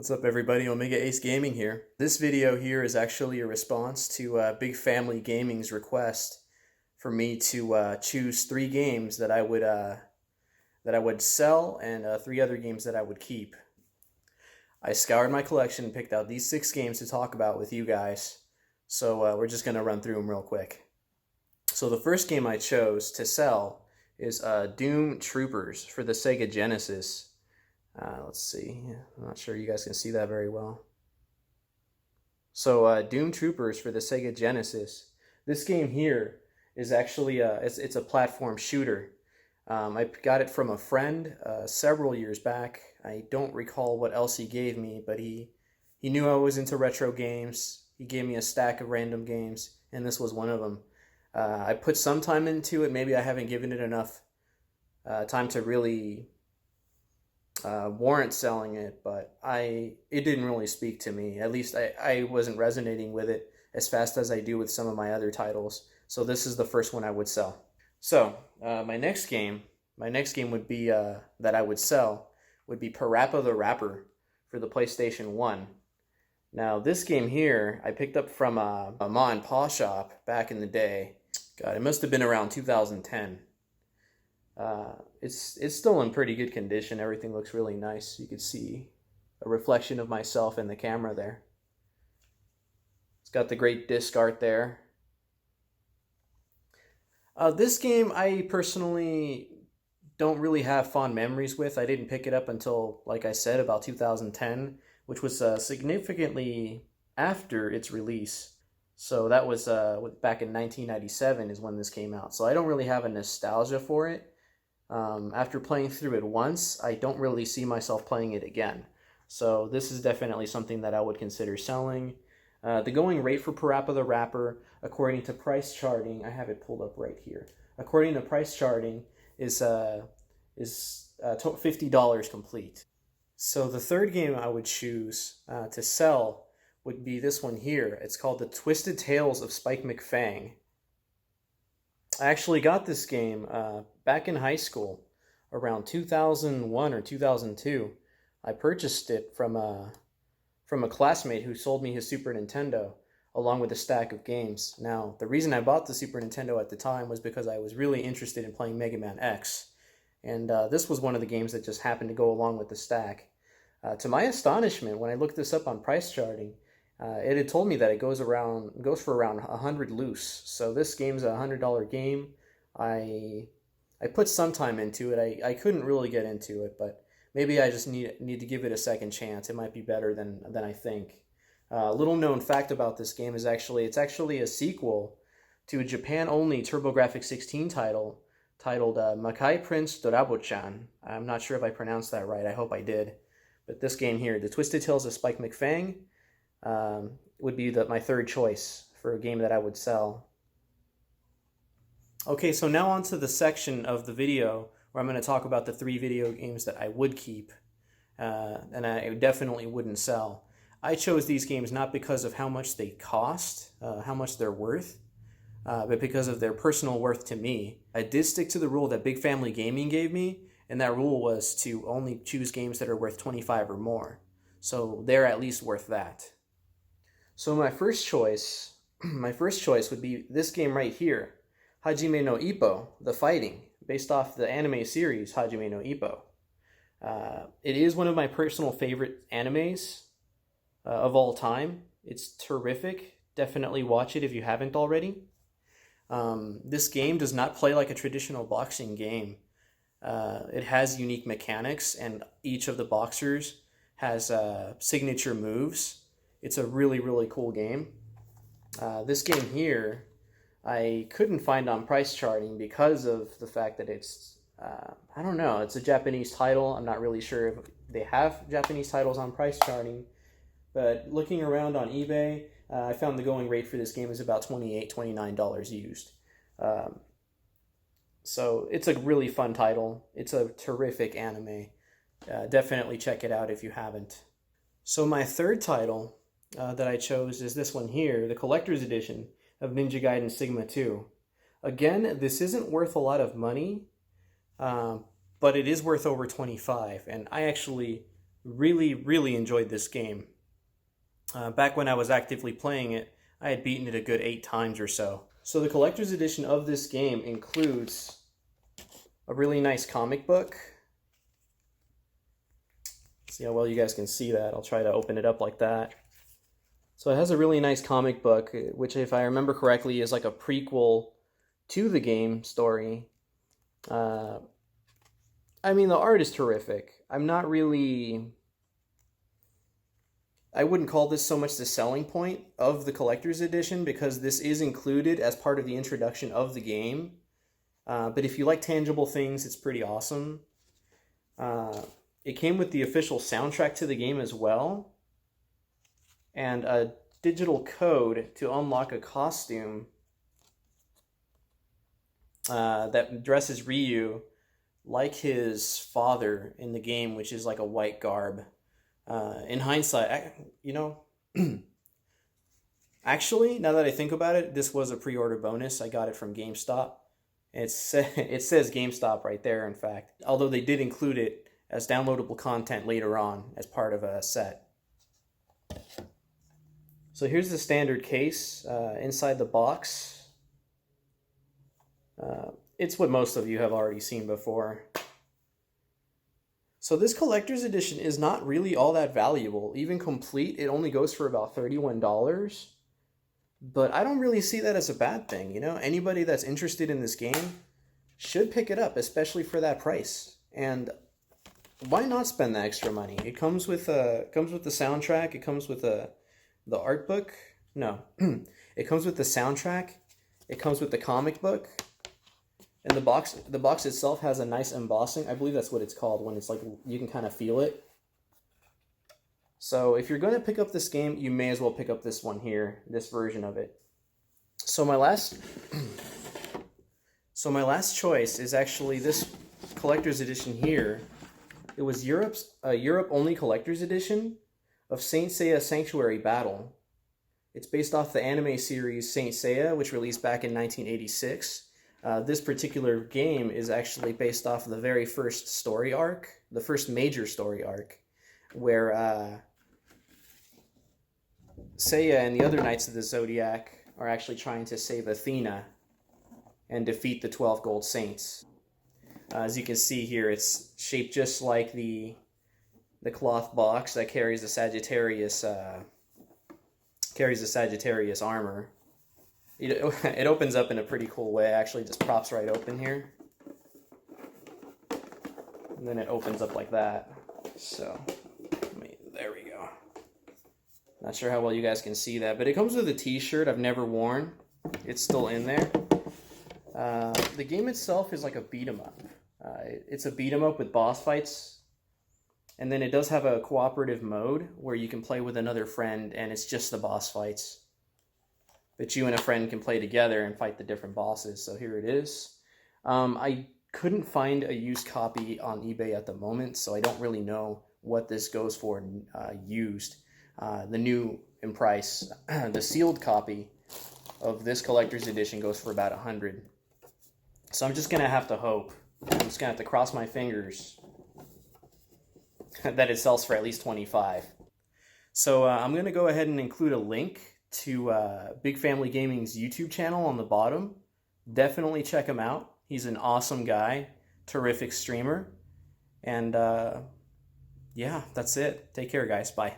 What's up everybody, Omega Ace Gaming here. This video here is actually a response to Big Family Gaming's request for me to choose 3 games that I would sell and 3 other games that I would keep. I scoured my collection and picked out these 6 games to talk about with you guys. So we're just gonna run through them real quick. So the first game I chose to sell is Doom Troopers for the Sega Genesis. Let's see. I'm not sure you guys can see that very well. So Doom Troopers for the Sega Genesis. This game here is actually it's a platform shooter. I got it from a friend several years back. I don't recall what else he gave me, but he knew I was into retro games. He gave me a stack of random games, and this was one of them. I put some time into it. Maybe I haven't given it enough time to really warrant selling it, but it didn't really speak to me. At least I wasn't resonating with it as fast as I do with some of my other titles. So this is the first one I would sell. So my next game would be that I would sell would be Parappa the Rapper for the PlayStation 1. Now this game here I picked up from a ma and pa shop back in the day. God, it must have been around 2010. It's still in pretty good condition. Everything looks really nice. You can see a reflection of myself in the camera there. It's got the great disc art there. This game I personally don't really have fond memories with. I didn't pick it up until, like I said, about 2010, which was significantly after its release. So that was back in 1997 is when this came out. So I don't really have a nostalgia for it. After playing through it once, I don't really see myself playing it again. So this is definitely something that I would consider selling. The going rate for Parappa the Rapper, according to price charting, I have it pulled up right here. According to price charting, is $50 complete. So the third game I would choose to sell would be this one here. It's called The Twisted Tales of Spike McFang. I actually got this game back in high school around 2001 or 2002. I purchased it from a classmate who sold me his Super Nintendo along with a stack of games. Now, the reason I bought the Super Nintendo at the time was because I was really interested in playing Mega Man X. And this was one of the games that just happened to go along with the stack. To my astonishment, when I looked this up on price charting, it had told me that it goes for around 100 loose. So this game's a $100 game. I put some time into it. I couldn't really get into it, but maybe I just need to give it a second chance. It might be better than I think. Little known fact about this game is it's actually a sequel to a Japan-only TurboGrafx 16 title titled Makai Prince Dorabo-chan. I'm not sure if I pronounced that right. I hope I did. But this game here, The Twisted Tales of Spike McFang, would be my third choice for a game that I would sell. Okay, so now on to the section of the video where I'm going to talk about the 3 video games that I would keep and I definitely wouldn't sell. I chose these games not because of how much they cost, how much they're worth, but because of their personal worth to me. I did stick to the rule that Big Family Gaming gave me, and that rule was to only choose games that are worth $25 or more. So they're at least worth that. So my first choice would be this game right here, Hajime no Ippo, The Fighting, based off the anime series Hajime no Ippo. It is one of my personal favorite animes of all time. It's terrific. Definitely watch it if you haven't already. This game does not play like a traditional boxing game. It has unique mechanics, and each of the boxers has signature moves. It's a really, really cool game. This game here, I couldn't find on price charting because of the fact that it's, I don't know, it's a Japanese title. I'm not really sure if they have Japanese titles on price charting, but looking around on eBay, I found the going rate for this game is about $28, $29 used. So it's a really fun title. It's a terrific anime. Definitely check it out if you haven't. So my third title that I chose is this one here, the Collector's Edition of Ninja Gaiden Sigma 2. Again, this isn't worth a lot of money, but it is worth over $25, and I actually Really, really enjoyed this game. Back when I was actively playing it, I had beaten it a good 8 times or so. So the collector's edition of this game includes a really nice comic book. See how well you guys can see that. I'll try to open it up like that. So it has a really nice comic book, which if I remember correctly is like a prequel to the game story. I mean, the art is terrific. I wouldn't call this so much the selling point of the collector's edition because this is included as part of the introduction of the game. But if you like tangible things, it's pretty awesome. It came with the official soundtrack to the game as well, and a digital code to unlock a costume that dresses Ryu like his father in the game, which is like a white garb. In hindsight, actually, now that I think about it, this was a pre-order bonus. I got it from GameStop. It says GameStop right there, in fact, although they did include it as downloadable content later on as part of a set. So here's the standard case inside the box. It's what most of you have already seen before. So this collector's edition is not really all that valuable. Even complete, it only goes for about $31. But I don't really see that as a bad thing, you know? Anybody that's interested in this game should pick it up, especially for that price. And why not spend the extra money? It comes with the soundtrack, it comes with the art book. No. It comes with the soundtrack, it comes with the comic book. And the box itself has a nice embossing. I believe that's what it's called when it's like you can kind of feel it. So if you're going to pick up this game, you may as well pick up this one here, this version of it. So my last choice is actually this collector's edition here. It was Europe only collector's edition of Saint Seiya Sanctuary Battle. It's based off the anime series Saint Seiya, which released back in 1986. This particular game is actually based off of the very first story arc, the first major story arc, where Seiya and the other Knights of the Zodiac are actually trying to save Athena and defeat the 12 Gold Saints. As you can see here, it's shaped just like the cloth box that carries the Sagittarius armor. It opens up in a pretty cool way. Actually, just pops right open here. And then it opens up like that. So, there we go. Not sure how well you guys can see that, but it comes with a t-shirt I've never worn. It's still in there. The game itself is like a beat-em-up. It's a beat-em-up with boss fights. And then it does have a cooperative mode where you can play with another friend and it's just the boss fights. But you and a friend can play together and fight the different bosses. So here it is. I couldn't find a used copy on eBay at the moment, so I don't really know what this goes for used. The new in price, the sealed copy of this collector's edition goes for about $100. So I'm just going to have to hope. I'm just going to have to cross my fingers that it sells for at least $25. So I'm going to go ahead and include a link to Big Family Gaming's YouTube channel on the bottom. Definitely check him out. He's an awesome guy, terrific streamer. And yeah, that's it. Take care, guys. Bye.